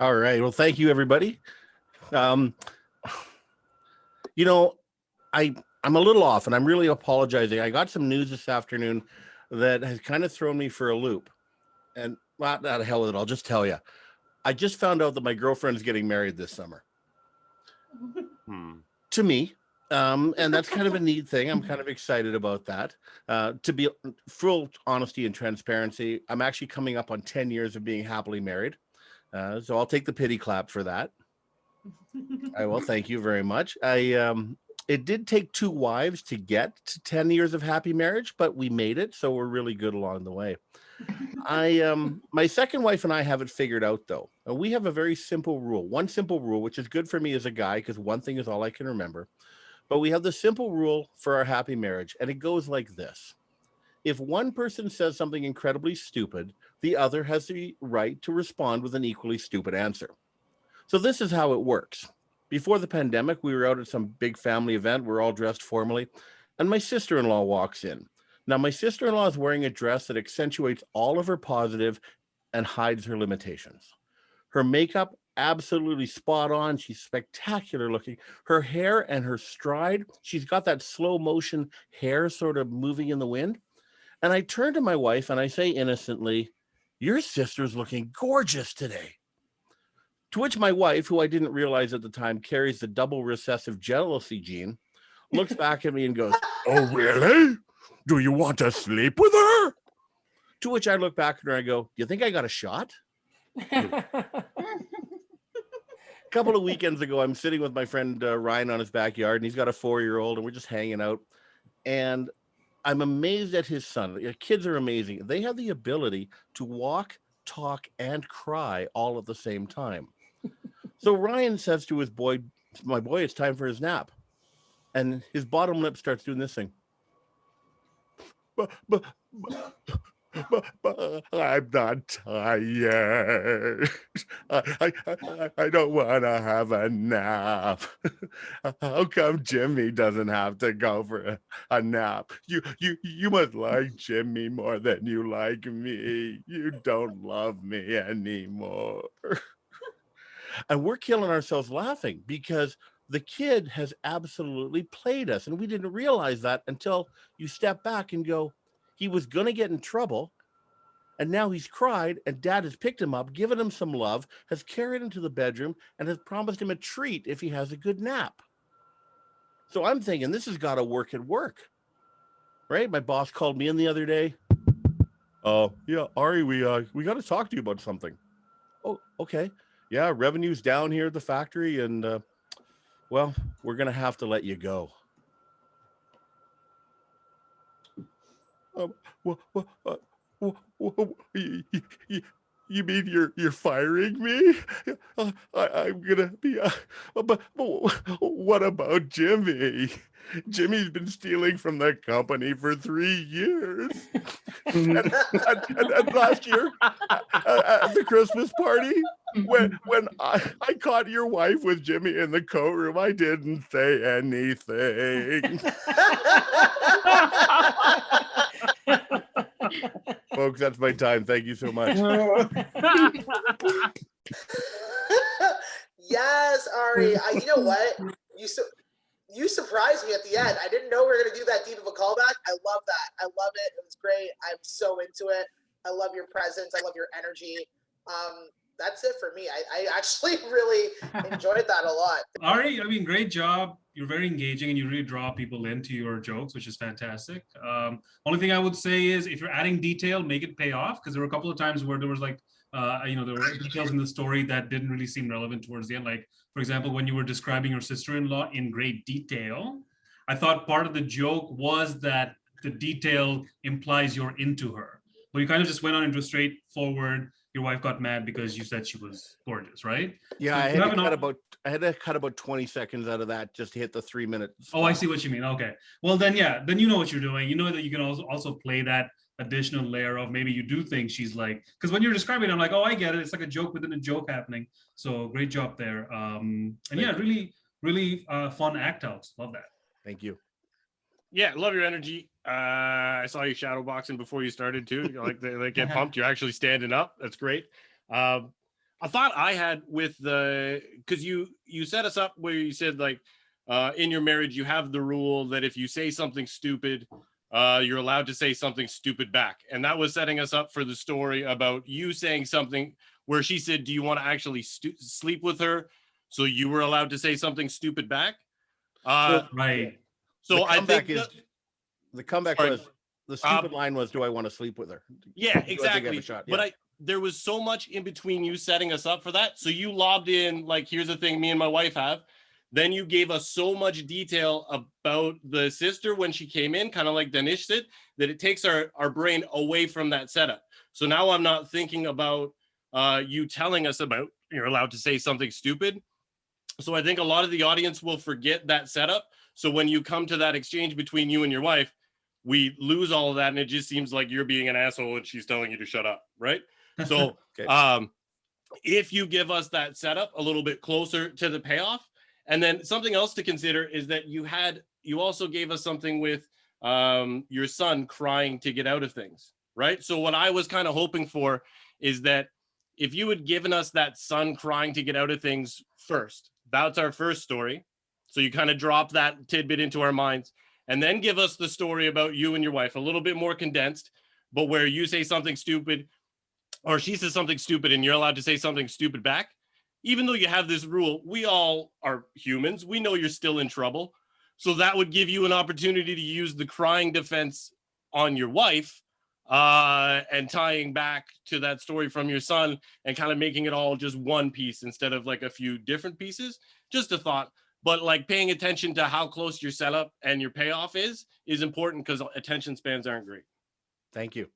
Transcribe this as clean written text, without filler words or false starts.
All right. Well, thank you, everybody. Um, you know, I'm a little off, and I'm really apologizing. I got some news this afternoon that has kind of thrown me for a loop. And well, not the hell with it. I'll just tell you. I just found out that my girlfriend's getting married this summer. To me. And that's kind of a neat thing. I'm kind of excited about that. To be full honesty and transparency, I'm actually coming up on 10 years of being happily married. So I'll take the pity clap for that. I will. Thank you very much. It did take 2 wives to get to 10 years of happy marriage, but we made it. So we're really good along the way. My second wife and I have it figured out though. We have a very simple rule, one simple rule, which is good for me as a guy, because one thing is all I can remember. But we have the simple rule for our happy marriage, and it goes like this. If one person says something incredibly stupid, the other has the right to respond with an equally stupid answer. So this is how it works. Before the pandemic, we were out at some big family event. We're all dressed formally, and my sister-in-law walks in. Now, my sister-in-law is wearing a dress that accentuates all of her positive and hides her limitations. Her makeup, absolutely spot on. She's spectacular looking. Her hair and her stride, she's got that slow motion hair sort of moving in the wind. And I turn to my wife and I say innocently, "Your sister's looking gorgeous today." To which my wife, who I didn't realize at the time carries the double recessive jealousy gene, looks back at me and goes, "Oh, really? Do you want to sleep with her?" To which I look back at her and I go, "Do you think I got a shot?" A couple of weekends ago, I'm sitting with my friend Ryan on his backyard, and he's got a 4-year-old, and we're just hanging out. And I'm amazed at his son. Kids are amazing. They have the ability to walk, talk, and cry all at the same time. So Ryan says to his boy, "My boy, it's time for his nap." And his bottom lip starts doing this thing. But I'm not tired. I don't want to have a nap. How come Jimmy doesn't have to go for a nap? You must like Jimmy more than you like me. You don't love me anymore. And we're killing ourselves laughing because the kid has absolutely played us. And we didn't realize that until you step back and go, he was going to get in trouble. And now he's cried, and dad has picked him up, given him some love, has carried him to the bedroom, and has promised him a treat if he has a good nap. So I'm thinking this has got to work at work, right? My boss called me in the other day. "Oh, yeah, Ari, we got to talk to you about something." "Oh, okay. Yeah, revenue's down here at the factory, and well, we're going to have to let you go." You mean you're firing me? I'm gonna be. But what about Jimmy? Jimmy's been stealing from the company for 3 years. and last year at the Christmas party, when I caught your wife with Jimmy in the coat room, I didn't say anything. Folks, that's my time. Thank you so much. Yes, Ari. You know what? You surprised me at the end. I didn't know we were going to do that deep of a callback. I love that. I love it. It was great. I'm so into it. I love your presence. I love your energy. That's it for me. I actually really enjoyed that a lot. Ari, I mean, great job. You're very engaging and you really draw people into your jokes, which is fantastic. Only thing I would say is if you're adding detail, make it pay off, because there were a couple of times where there was like, there were details in the story that didn't really seem relevant towards the end. Like, for example, when you were describing your sister-in-law in great detail, I thought part of the joke was that the detail implies you're into her. But you kind of just went on into a straightforward, your wife got mad because you said she was gorgeous, right? Yeah, so I had to cut about 20 seconds out of that just to hit the 3 minutes. Oh, I see what you mean. Okay. Well, then, yeah, then you know what you're doing. You know that you can also play that additional layer of maybe you do think she's like, because when you're describing it, I'm like, oh, I get it. It's like a joke within a joke happening. So great job there. And yeah, really, really fun act outs. Love that. Thank you. Yeah, love your energy. I saw you shadow boxing before you started too. Like they get pumped. You're actually standing up. That's great. a thought I had with because you set us up where you said like in your marriage you have the rule that if you say something stupid, you're allowed to say something stupid back, and that was setting us up for the story about you saying something where she said, "Do you want to actually sleep with her?" So you were allowed to say something stupid back. Right. So I think the comeback sorry. was the stupid line was, "Do I want to sleep with her?" Yeah, Do I think I have exactly. a shot? But Yeah. there was so much in between you setting us up for that. So you lobbed in like, here's the thing me and my wife have. Then you gave us so much detail about the sister when she came in, kind of like Danish said, that it takes our brain away from that setup. So now I'm not thinking about you telling us about you're allowed to say something stupid. So I think a lot of the audience will forget that setup. So when you come to that exchange between you and your wife, we lose all of that, and it just seems like you're being an asshole and she's telling you to shut up, right? So Okay. if you give us that setup a little bit closer to the payoff, and then something else to consider is that you also gave us something with your son crying to get out of things, right? So what I was kind of hoping for is that if you had given us that son crying to get out of things first, that's our first story. So you kind of drop that tidbit into our minds, and then give us the story about you and your wife, a little bit more condensed, but where you say something stupid or she says something stupid and you're allowed to say something stupid back. Even though you have this rule, we all are humans. We know you're still in trouble. So that would give you an opportunity to use the crying defense on your wife, and tying back to that story from your son and kind of making it all just one piece instead of like a few different pieces. Just a thought. But like paying attention to how close your setup and your payoff is important, because attention spans aren't great. Thank you.